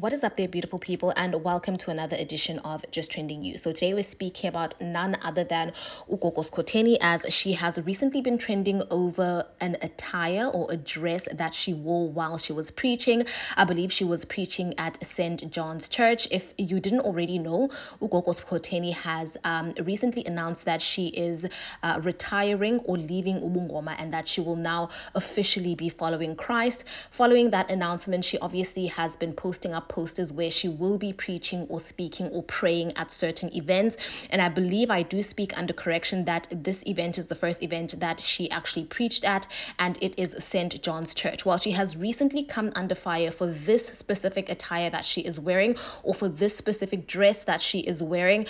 What is up there, beautiful people, and welcome to another edition of Just Trending You. So today we're speaking about none other than Gogo Skhotheni, as she has recently been trending over an attire or a dress that she wore while she was preaching. I believe she was preaching at St. John's Church. If you didn't already know, Gogo Skhotheni has recently announced that she is retiring or leaving Ubungoma and that she will now officially be following Christ. Following that announcement, she obviously has been posting up posters where she will be preaching or speaking or praying at certain events. And I believe, I do speak under correction, that this event is the first event that she actually preached at, and it is St. John's Church. Well, she has recently come under fire for this specific attire that she is wearing, or for this specific dress that she is wearing,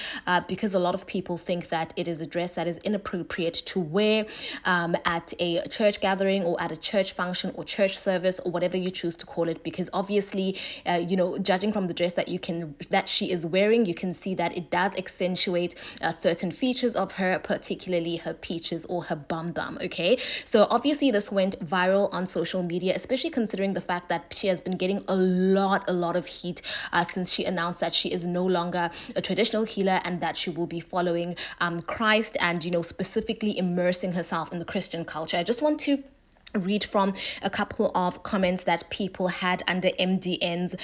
because a lot of people think that it is a dress that is inappropriate to wear at a church gathering or at a church function or church service or whatever you choose to call it, because obviously judging from the dress that she is wearing, you can see that it does accentuate certain features of her, particularly her peaches or her bum. Okay, so obviously this went viral on social media, especially considering the fact that she has been getting a lot of heat since she announced that she is no longer a traditional healer and that she will be following Christ and specifically immersing herself in the Christian culture. I just want to read from a couple of comments that people had under MDN's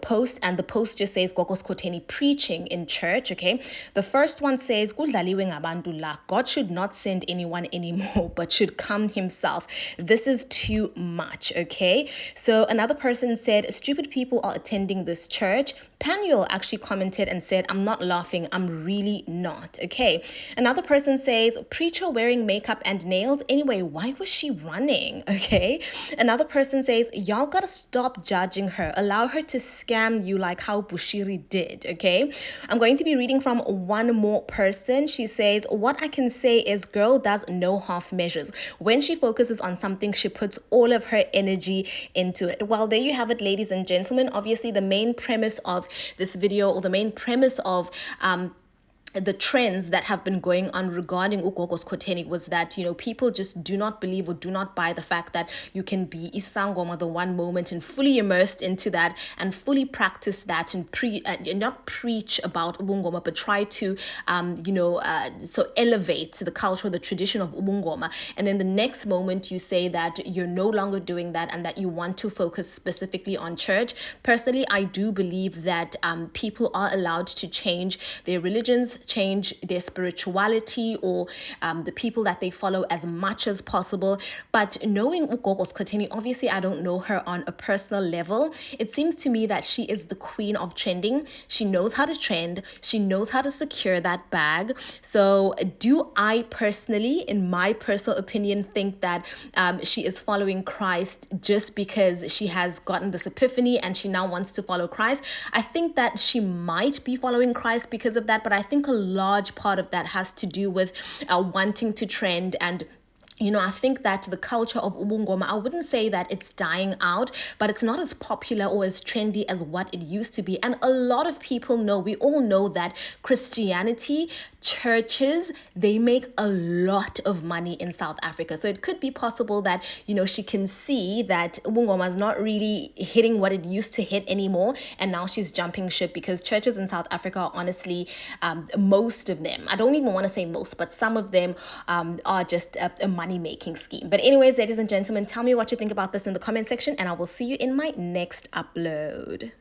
post, and the post just says Gogo Skhotheni Preaching in church. Okay, the first one says "Kudlaliwe ngabantu la. God should not send anyone anymore but should come himself. This is too much." Okay, so another person said stupid people are attending this church. Paniel actually commented and said, "I'm not laughing, I'm really not." Okay, another person says preacher wearing makeup and nails. Anyway, why was she running? Okay, another person says y'all gotta stop judging her, allow her to scam you like how Bushiri did. Okay, I'm going to be reading from one more person. She says, "What I can say is girl does no half measures. When she focuses on something, she puts all of her energy into it." Well, there you have it, ladies and gentlemen. Obviously the main premise of this video, or the main premise of the trends that have been going on regarding Gogo Skhotheni, was that people just do not believe or do not buy the fact that you can be isangoma the one moment and fully immersed into that and fully practice that and not preach about ubungoma, but try to so elevate the culture, the tradition of ubungoma, and then the next moment you say that you're no longer doing that and that you want to focus specifically on church. Personally, I do believe that people are allowed to change their religions, change their spirituality, or the people that they follow as much as possible. But knowing Gogo Skhotheni, obviously I don't know her on a personal level. It seems to me that she is the queen of trending. She knows how to trend. She knows how to secure that bag. So do I personally, in my personal opinion, think that she is following Christ just because she has gotten this epiphany and she now wants to follow Christ? I think that she might be following Christ because of that, but I think a large part of that has to do with wanting to trend. And I think that the culture of ubungoma, I wouldn't say that it's dying out, but it's not as popular or as trendy as what it used to be. And a lot of people know, we all know that Christianity, churches, they make a lot of money in South Africa. So it could be possible that, she can see that ubungoma is not really hitting what it used to hit anymore. And now she's jumping ship, because churches in South Africa are honestly, most of them, I don't even want to say most, but some of them are just a money-making scheme. But anyways, ladies and gentlemen, tell me what you think about this in the comment section, and I will see you in my next upload.